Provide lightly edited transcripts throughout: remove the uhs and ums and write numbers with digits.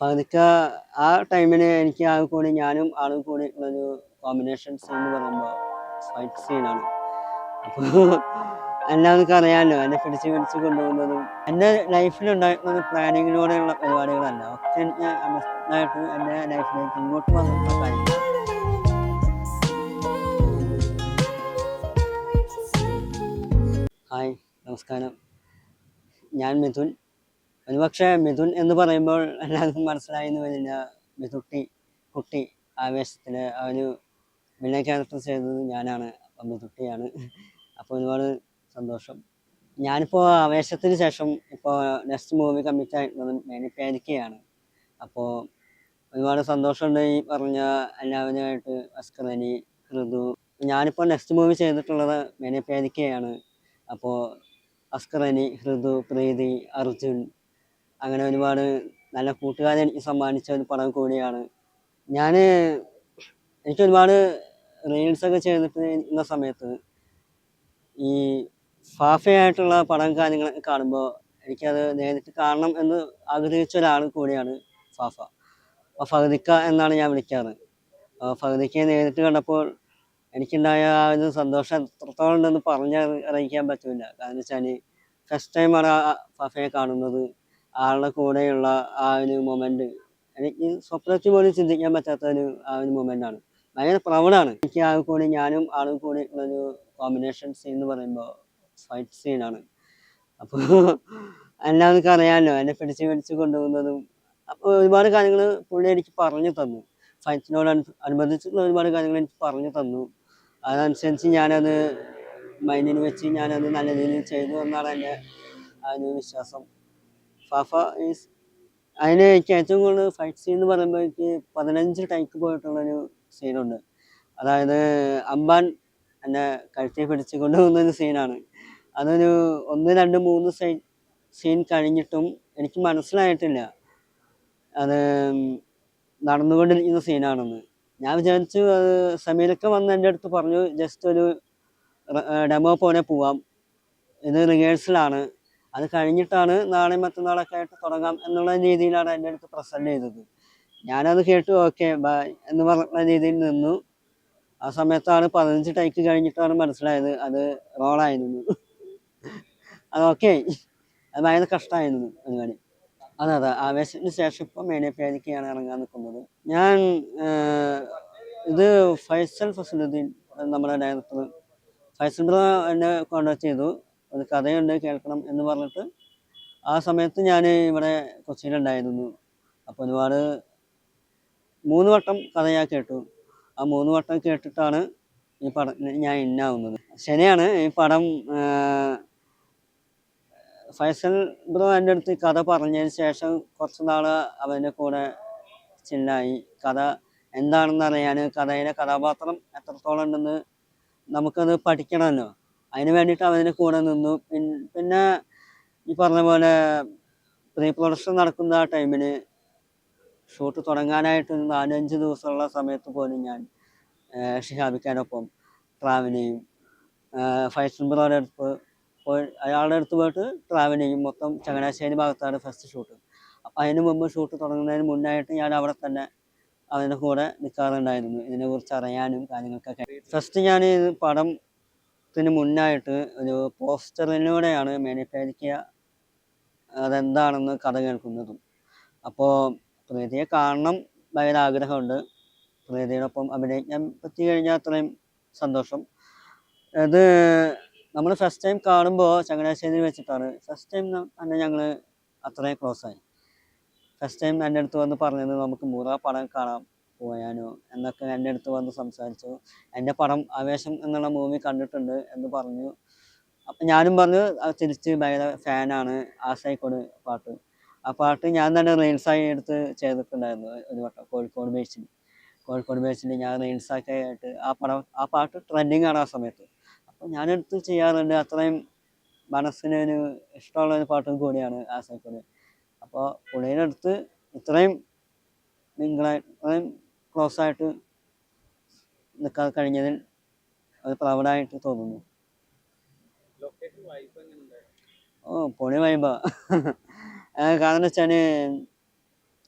ഫഹദ്ക്ക ആ ടൈമിന് എനിക്ക് ആകെ കൂടി ഞാനും ആളും കൂടി ഉള്ളൊരു കോമ്പിനേഷൻ സീൻ എന്ന് പറയുമ്പോൾ ഫൈറ്റ് സീനാണ്. അപ്പോൾ എല്ലാവർക്കും അറിയാമല്ലോ എന്നെ പിടിച്ച് പിടിച്ച് കൊണ്ടുപോകുന്നതും എൻ്റെ ലൈഫിലുണ്ടായിട്ടുള്ള പ്ലാനിങ്ങിലൂടെയുള്ള പരിപാടികളല്ല, ഒക്കെ എനിക്ക് അണ്ടർസ്റ്റാൻഡായിട്ട് എൻ്റെ ലൈഫിലേക്ക് ഇങ്ങോട്ട് വന്നിട്ടുള്ള കാര്യങ്ങൾ. ഹായ്, നമസ്കാരം. ഞാൻ മിഥുൻ. ഒരുപക്ഷെ മിഥുൻ എന്ന് പറയുമ്പോൾ എല്ലാവർക്കും മനസ്സിലായി എന്ന് വരില്ല. കുട്ടി ആവേശത്തിൽ ആ ഒരു വില്ലൻ ക്യാരക്ടർ ചെയ്തത് ഞാനാണ്. അപ്പം മിഥുട്ടിയാണ്. അപ്പോൾ ഒരുപാട് സന്തോഷം. ഞാനിപ്പോൾ ആവേശത്തിന് ശേഷം ഇപ്പോൾ നെക്സ്റ്റ് മൂവി കമ്മിറ്റ് ആയിട്ടുള്ളത് മേനിപ്പേരിക്കയാണ്. അപ്പോൾ ഒരുപാട് സന്തോഷമുണ്ട് ഈ പറഞ്ഞ എല്ലാവരുമായിട്ട്. അസ്കറനി, ഋതു. ഞാനിപ്പോൾ നെക്സ്റ്റ് മൂവി ചെയ്തിട്ടുള്ളത് മേനിപ്പേരിക്കയാണ്. അപ്പോൾ അസ്കറനി, ഋതു, പ്രീതി, അർജുൻ, അങ്ങനെ ഒരുപാട് നല്ല കൂട്ടുകാരെ എനിക്ക് സമ്മാനിച്ച ഒരു പടം കൂടിയാണ്. എനിക്ക് ഒരുപാട് റീൽസൊക്കെ ചെയ്തിട്ട് ഇന്ന സമയത്ത് ഈ ഫാഫയായിട്ടുള്ള പടം കാര്യങ്ങളൊക്കെ കാണുമ്പോൾ എനിക്കത് നേരിട്ട് കാണണം എന്ന് ആഗ്രഹിച്ച ഒരാൾ കൂടിയാണ് ഫാഫ. അപ്പോൾ ഫഹദിക്ക എന്നാണ് ഞാൻ വിളിക്കാറ്. ഫഹദിക്കയെ നേരിട്ട് കണ്ടപ്പോൾ എനിക്കുണ്ടായ ആ ഒരു സന്തോഷം എത്രത്തോളം ഉണ്ടെന്ന് അറിയിക്കാൻ പറ്റില്ല. കാരണം വെച്ചാൽ ഫസ്റ്റ് ടൈമാണ് ഫാഫയെ കാണുന്നത്. ആളുടെ കൂടെയുള്ള ആ ഒരു മൊമെൻ്റ് എനിക്ക് സ്വപ്നത്തിൽ പോലും ചിന്തിക്കാൻ പറ്റാത്ത ആ ഒരു മൊമെൻ്റാണ്. ഭയങ്കര പ്രൗഡാണ്. എനിക്ക് ആകെ കൂടി ഞാനും ആളും കൂടി ഉള്ളൊരു കോമ്പിനേഷൻ സീൻ എന്ന് പറയുമ്പോൾ ഫൈറ്റ് സീനാണ്. അപ്പോൾ എല്ലാവർക്കും അറിയാമല്ലോ എന്നെ പിടിച്ച് പിടിച്ച് കൊണ്ടുപോകുന്നതും. അപ്പോൾ ഒരുപാട് കാര്യങ്ങൾ പുള്ളി എനിക്ക് പറഞ്ഞു തന്നു. ഫൈറ്റിനോട് അനുബന്ധിച്ചുള്ള ഒരുപാട് കാര്യങ്ങൾ എനിക്ക് പറഞ്ഞു തന്നു. അതനുസരിച്ച് ഞാനത് മൈൻഡിൽ വെച്ച് ഞാനത് നല്ല രീതിയിൽ ചെയ്തു എന്നാണ് എൻ്റെ ആ ഒരു വിശ്വാസം. ഫാഫ ഈസ് അതിന് എനിക്ക് ഏറ്റവും കൂടുതൽ ഫൈറ്റ് സീൻ എന്ന് പറയുമ്പോൾ എനിക്ക് 15 ടൈക്ക് പോയിട്ടുള്ളൊരു സീനുണ്ട്. അതായത് അമ്പാൻ എന്നെ കഴുത്തി പിടിച്ച് കൊണ്ടുപോകുന്നൊരു സീനാണ്. അതൊരു 1, 2, 3 സീൻ കഴിഞ്ഞിട്ടും എനിക്ക് മനസ്സിലായിട്ടില്ല അത് നടന്നുകൊണ്ടിരിക്കുന്ന സീനാണെന്ന്. ഞാൻ വിചാരിച്ചു സമീരൊക്കെ വന്ന് എൻ്റെ അടുത്ത് പറഞ്ഞു, ജസ്റ്റ് ഒരു ഡെമോ പോലെ പോവാം, ഇത് റിഹേഴ്സലാണ്, അത് കഴിഞ്ഞിട്ടാണ് നാളെ മറ്റന്നാളൊക്കെ ആയിട്ട് തുടങ്ങാം എന്നുള്ള രീതിയിലാണ് എൻ്റെ അടുത്ത് പ്രസൻറ്റ് ചെയ്തത്. ഞാനത് കേട്ടു, ഓക്കെ ബൈ എന്ന് പറഞ്ഞ രീതിയിൽ നിന്നു. ആ സമയത്താണ് 15 ടൈക്ക് കഴിഞ്ഞിട്ടാണ് മനസ്സിലായത് അത് റോളായിരുന്നു. അത് ഓക്കെ, അത് ഭയങ്കര കഷ്ടമായിരുന്നു പരിപാടി. അതെ, ആവേശത്തിന് ശേഷം ഇപ്പം മേനിപ്പേരിക്കയാണ് ഇറങ്ങാൻ നിൽക്കുന്നത്. ഇത് ഫൈസൽ ഫസലുദ്ദീൻ, നമ്മുടെ ഡയറക്ടർ ഫൈസൽ ബ്രോ എന്നെ കോൺടാക്ട് ചെയ്തു. ഒരു കഥയുണ്ട് കേൾക്കണം എന്ന് പറഞ്ഞിട്ട്. ആ സമയത്ത് ഞാൻ ഇവിടെ കൊച്ചിയിലുണ്ടായിരുന്നു. അപ്പോൾ 3 വട്ടം കഥ ഞാൻ കേട്ടു. ആ 3 വട്ടം കേട്ടിട്ടാണ് ഈ പടം ഞാൻ ഇന്നാവുന്നത്. ശരിയാണ്, ഈ പടം ഫൈസൽ ബ്രോ എൻ്റെ അടുത്ത് കഥ പറഞ്ഞതിന് ശേഷം കുറച്ച് നാൾ അവൻ്റെ കൂടെ ചില്ലായി. കഥ എന്താണെന്ന് അറിയാൻ, കഥയിലെ കഥാപാത്രം എത്രത്തോളം ഉണ്ടെന്ന് നമുക്കത് പഠിക്കണമല്ലോ. അതിന് വേണ്ടിയിട്ട് അവൻ്റെ കൂടെ നിന്നു. പിന്നെ ഈ പറഞ്ഞ പോലെ പ്രീ പ്രൊഡക്ഷൻ നടക്കുന്ന ആ ടൈമിന് ഷൂട്ട് തുടങ്ങാനായിട്ട് 4-5 ദിവസമുള്ള സമയത്ത് പോലും ഞാൻ ഷിഹാബിക്കാനൊപ്പം ട്രാവൽ ചെയ്യും. ഫൈസൽ ബ്രോയുടെ അടുത്ത് അയാളുടെ അടുത്ത് പോയിട്ട് ട്രാവൽ ചെയ്യും. മൊത്തം ചങ്ങനാശ്ശേരി ഭാഗത്താണ് ഫസ്റ്റ് ഷൂട്ട്. അപ്പം അതിന് മുമ്പ് ഷൂട്ട് തുടങ്ങുന്നതിന് മുന്നായിട്ട് ഞാൻ അവിടെ തന്നെ അതിൻ്റെ കൂടെ നിൽക്കാറുണ്ടായിരുന്നു, ഇതിനെക്കുറിച്ച് അറിയാനും കാര്യങ്ങൾക്കൊക്കെ. ഫസ്റ്റ് ഞാൻ പടത്തിന് മുന്നായിട്ട് ഒരു പോസ്റ്ററിലൂടെയാണ് മേനിപ്പേരിക്ക അതെന്താണെന്ന് കഥ കേൾക്കുന്നതും. അപ്പോൾ പ്രീതിയെ കാണണം ഭയങ്കര ആഗ്രഹമുണ്ട്. പ്രീതിയോടൊപ്പം അഭിനയിക്കാൻ പറ്റി കഴിഞ്ഞാൽ അത്രയും സന്തോഷം. അത് നമ്മൾ ഫസ്റ്റ് ടൈം കാണുമ്പോൾ ചങ്ങനാശ്ശേരി വെച്ചിട്ടാണ്. ഫസ്റ്റ് ടൈം തന്നെ ഞങ്ങൾ അത്രയും ക്ലോസായി. ഫസ്റ്റ് ടൈം എൻ്റെ അടുത്ത് വന്ന് പറഞ്ഞത് നമുക്ക് മുറ പടം കാണാൻ പോയാനോ എന്നൊക്കെ എൻ്റെ അടുത്ത് വന്ന് സംസാരിച്ചു. എൻ്റെ പടം ആവേശം എന്നുള്ള മൂവി കണ്ടിട്ടുണ്ട് എന്ന് പറഞ്ഞു. അപ്പം ഞാനും പറഞ്ഞു തിരിച്ച് ഭയങ്കര ഫാനാണ് ആശായിക്കോട് പാട്ട്. ആ പാട്ട് ഞാൻ തന്നെ റീൽസായി എടുത്ത് ചെയ്തിട്ടുണ്ടായിരുന്നു ഒരു വട്ടം കോഴിക്കോട് ബേസിൽ ഞാൻ റീൽസൊക്കെ ആയിട്ട് ആ പാട്ട് ട്രെൻഡിങ് ആണ് ആ സമയത്ത്. അപ്പോൾ ഞാനെടുത്ത് ചെയ്യാറുണ്ട്. അത്രയും മനസ്സിനൊരു ഇഷ്ടമുള്ളൊരു പാട്ടും കൂടിയാണ് ആശായിക്കോട്. അപ്പോൾ പുള്ളിയുടെ അടുത്ത് ഇത്രയും ഇത്രയും ക്ലോസ് ആയിട്ട് നിൽക്കാൻ കഴിഞ്ഞതിൽ അത് പ്രൗഡായിട്ട് തോന്നുന്നു. പൊളി വൈബാ. കാരണം വെച്ചാൽ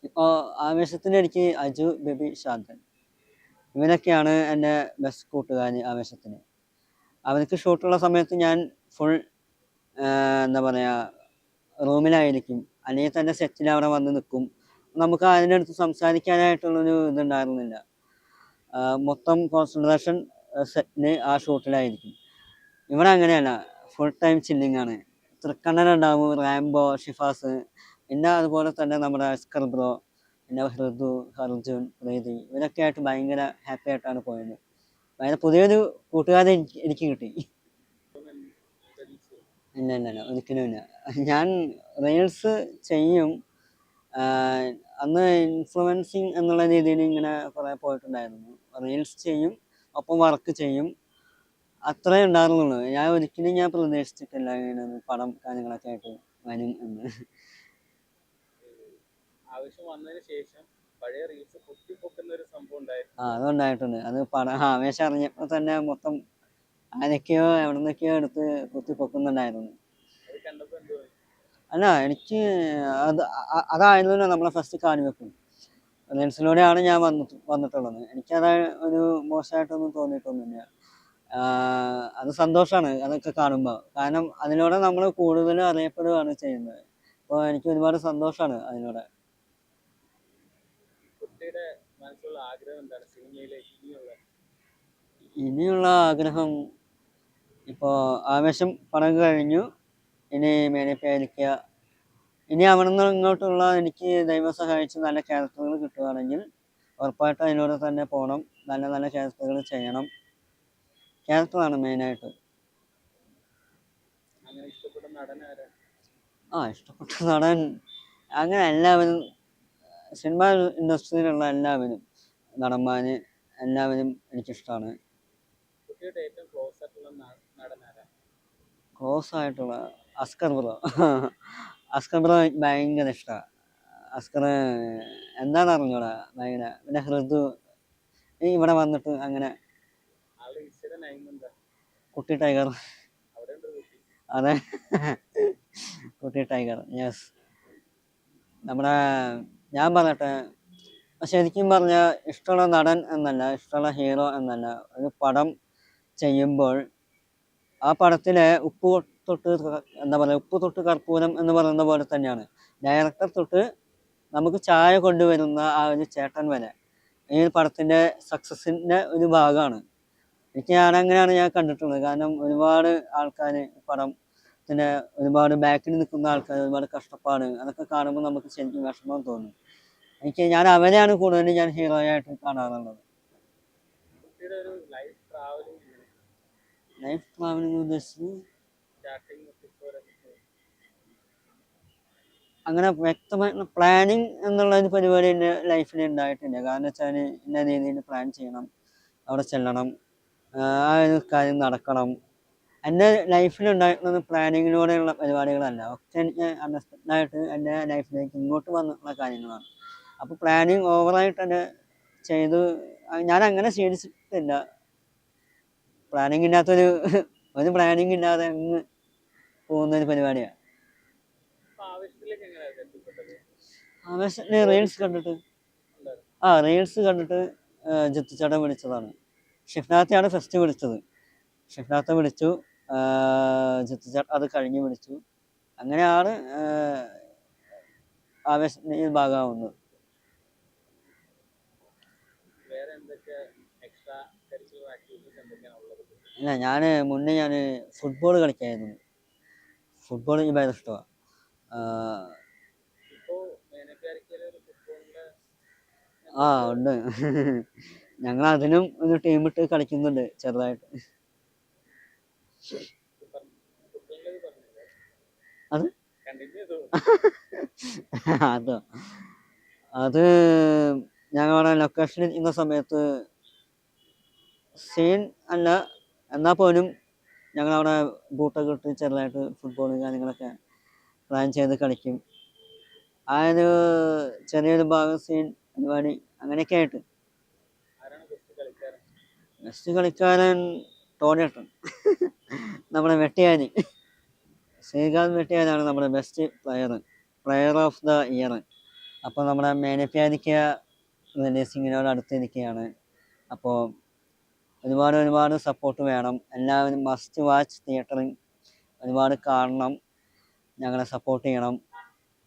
ഇപ്പോൾ ആവേശത്തിന് എനിക്ക് അജു, ബേബി, ഷാന്തൻ ഇവരൊക്കെയാണ് എൻ്റെ ബെസ്റ്റ് കൂട്ടുകാർ ആവേശത്തിന്. അവർക്ക് ഷൂട്ടുള്ള സമയത്ത് ഞാൻ ഫുൾ എന്താ പറയുക റൂമിലായിരിക്കും, അല്ലെങ്കിൽ തന്നെ സെറ്റിൽ അവിടെ വന്ന് നിൽക്കും. നമുക്ക് അതിനടുത്ത് സംസാരിക്കാനായിട്ടുള്ളൊരു ഇതുണ്ടായിരുന്നില്ല. മൊത്തം കോൺസെൻട്രേഷൻ സെറ്റിന് ആ ഷൂട്ടിലായിരിക്കും. ഇവിടെ അങ്ങനെയല്ല, ഫുൾ ടൈം ചില്ലിങ് ആണ്. തൃക്കണ്ണൻ ഉണ്ടാവും, റാംബോ, ഷിഫാസ്, പിന്നെ അതുപോലെ തന്നെ നമ്മുടെ അസ്കർ ബ്രോ, പിന്നെ ഹൃദു, അർജുൻ, പ്രീതി, ഇവരൊക്കെ ആയിട്ട് ഭയങ്കര ഹാപ്പി ആയിട്ടാണ് പോയത്. ഭയങ്കര പുതിയൊരു കൂട്ടുകാരെ എനിക്ക് കിട്ടി. ഇല്ല ഇല്ല ഇല്ല, ഒരിക്കലും ഇല്ല. ഞാൻ റീൽസ് ചെയ്യും. അന്ന് ഇൻഫ്ലുവൻസിങ് എന്നുള്ള രീതിയിൽ ഇങ്ങനെ കുറേ പോയിട്ടുണ്ടായിരുന്നു. റീൽസ് ചെയ്യും, ഒപ്പം വർക്ക് ചെയ്യും, അത്രേ ഉണ്ടായിരുന്നുള്ളൂ. ഞാൻ പ്രതീക്ഷിച്ചിട്ടില്ല ഇങ്ങനെ ഒരു പടം കാര്യങ്ങളൊക്കെ ആയിട്ട് വരും എന്ന്. അതുണ്ടായിട്ടുണ്ട്. അത് പടം ആവേശം അറിഞ്ഞപ്പോൾ തന്നെ മൊത്തം ആരൊക്കെയോ എവിടെ നിന്നൊക്കെയോ എടുത്ത് കുത്തിപ്പൊക്കുന്നുണ്ടായിരുന്നു. അല്ല, എനിക്ക് അതായിരുന്നല്ലോ നമ്മളെ ഫസ്റ്റ് കാണിവെക്കും. റീൽസിലൂടെയാണ് ഞാൻ വന്നിട്ടുള്ളത്. എനിക്കത് ഒരു മോശമായിട്ടൊന്നും തോന്നിയിട്ടൊന്നുമില്ല. അത് സന്തോഷമാണ് അതൊക്കെ കാണുമ്പോൾ. കാരണം അതിലൂടെ നമ്മൾ കൂടുതൽ അറിയപ്പെടുകയാണ് ചെയ്യുന്നത്. അപ്പോൾ എനിക്ക് ഒരുപാട് സന്തോഷമാണ് അതിലൂടെ. ഇനിയുള്ള ആഗ്രഹം ഇപ്പോൾ ആവേശം പടം കഴിഞ്ഞു, ഇനി മേനിപ്പയായിരിക്കുക. ഇനി അവിടെ നിന്ന് ഇങ്ങോട്ടുള്ള എനിക്ക് ദൈവം സഹായിച്ച് നല്ല ക്യാരക്ടറുകൾ കിട്ടുകയാണെങ്കിൽ ഉറപ്പായിട്ടും അതിലൂടെ തന്നെ പോകണം. നല്ല നല്ല ക്യാരക്ടറുകൾ ചെയ്യണം. ക്യാരക്ടറാണ് മെയിനായിട്ട്. ഇഷ്ടപ്പെട്ട നടൻ അങ്ങനെ എല്ലാവരും, സിനിമ ഇൻഡസ്ട്രിയിലുള്ള എല്ലാവരും, നടന്മാർ എല്ലാവരും എനിക്കിഷ്ടമാണ്. ക്ലോസ് ആയിട്ടുള്ള അസ്കർ ബ്രോ. അസ്കർ ബ്രോ എനിക്ക് ഭയങ്കര ഇഷ്ടമാണ്. അസ്കർ എന്താണെന്ന് അറിഞ്ഞൂടാ, ഭയങ്കര. പിന്നെ ഹൃദു ഇവിടെ വന്നിട്ട് അങ്ങനെ. കുട്ടി ടൈഗർ. അതെ, കുട്ടി ടൈഗർ, യെസ്. നമ്മുടെ ഞാൻ പറയട്ടെ, ശരിക്കും പറഞ്ഞാൽ ഇഷ്ടമുള്ള നടൻ എന്നല്ല, ഇഷ്ടമുള്ള ഹീറോ എന്നല്ല, ഒരു പടം ചെയ്യുമ്പോൾ ആ പടത്തിലെ ഉപ്പ് തൊട്ട് എന്താ പറയുക, ഉപ്പ് തൊട്ട് കർപ്പൂരം എന്ന് പറയുന്ന പോലെ തന്നെയാണ് ഡയറക്ടർ തൊട്ട് നമുക്ക് ചായ കൊണ്ടുവരുന്ന ആ ഒരു ചേട്ടൻ വരെ ഈ പടത്തിൻ്റെ സക്സസിൻ്റെ ഒരു ഭാഗമാണ്. ഞാനങ്ങനെയാണ് ഞാൻ കണ്ടിട്ടുള്ളത്. കാരണം ഒരുപാട് ആൾക്കാർ പടത്തിന് ഒരുപാട് ബാക്കിൽ നിൽക്കുന്ന ആൾക്കാർ, ഒരുപാട് കഷ്ടപ്പാട്, അതൊക്കെ കാണുമ്പോൾ നമുക്ക് ശരിക്കും വിഷമം തോന്നും. ഞാൻ അവരെയാണ് കൂടുതൽ ഞാൻ ഹീറോ ആയിട്ട് കാണാറുള്ളത്. ലൈഫ് ട്രാവലിംഗ് ഉദ്ദേശിച്ച് അങ്ങനെ വ്യക്തമായിട്ടുള്ള പ്ലാനിങ് എന്നുള്ള ഒരു പരിപാടി എൻ്റെ ലൈഫിൽ ഉണ്ടായിട്ടില്ല. കാരണം വെച്ചാൽ ഇന്ന രീതിയിൽ പ്ലാൻ ചെയ്യണം, അവിടെ ചെല്ലണം, ആ ഒരു കാര്യം നടക്കണം. എൻ്റെ ലൈഫിലുണ്ടായിട്ടുള്ളത് പ്ലാനിങ്ങിലൂടെയുള്ള പരിപാടികളല്ല, ഒക്കെ എനിക്ക് അൺഎക്സ്പെക്റ്റഡായിട്ട് എൻ്റെ ലൈഫിലേക്ക് ഇങ്ങോട്ട് വന്നിട്ടുള്ള കാര്യങ്ങളാണ്. അപ്പോൾ പ്ലാനിങ് ഓവറായിട്ട് തന്നെ ചെയ്ത് ഞാൻ അങ്ങനെ ശീലിച്ചിട്ടില്ല. പ്ലാനിങ് ഇല്ലാത്തൊരു ഒരു പ്ലാനിങ് ഇല്ലാതെ അങ്ങ് പോകുന്നൊരു പരിപാടിയാണ്. ആവേശത്തില് റീൽസ് കണ്ടിട്ട് ജിത്തുച്ചേട്ടൻ വിളിച്ചതാണ്. ഷിഫ്നാത്തെയാണ് ഫസ്റ്റ് വിളിച്ചത്. ഷിഫ്നാത്തെ വിളിച്ചു, ജിത്തുച്ചേട്ടൻ അത് കഴിഞ്ഞ് വിളിച്ചു. അങ്ങനെയാണ് ആവേശത്തിന് ഭാഗമാവുന്നത്. ഇല്ല, മുന്നേ ഞാൻ ഫുട്ബോൾ കളിക്കായിരുന്നു. ഫുട്ബോൾ എനിക്ക് ഭയങ്കര ഇഷ്ടമാണ്. ഉണ്ട്. ഞങ്ങൾ അതിനും ഒരു ടീമിട്ട് കളിക്കുന്നുണ്ട് ചെറുതായിട്ട്. അത് അതോ അത് ഞങ്ങളവിടെ ലൊക്കേഷനിൽ ഇരിക്കുന്ന സമയത്ത് സീൻ അല്ല, എന്നാൽ പോലും ഞങ്ങളവിടെ ബൂട്ടൊക്കെ ഇട്ട് ചെറുതായിട്ട് ഫുട്ബോൾ കാര്യങ്ങളൊക്കെ പ്ലാൻ ചെയ്ത് കളിക്കും. ആ ഒരു ചെറിയൊരു ഭാഗം സീൻ പരിപാടി അങ്ങനെയൊക്കെ ആയിട്ട്. ബെസ്റ്റ് കളിക്കാരൻ ടോണിയേട്ടൻ, നമ്മുടെ വെട്ടിയാനി, ശ്രീകാന്ത് വെട്ടിയാനാണ് നമ്മുടെ best player of the year. അപ്പോൾ നമ്മുടെ മേനപ്യാരിക്ക റിലീസിങ്ങിനോട് അടുത്തിരിക്കുകയാണ്. അപ്പോൾ ഒരുപാട് സപ്പോർട്ട് വേണം. എല്ലാവരും മസ്റ്റ് വാച്ച് തിയേറ്ററിൽ ഒരുപാട് കാണണം. ഞങ്ങളെ സപ്പോർട്ട് ചെയ്യണം.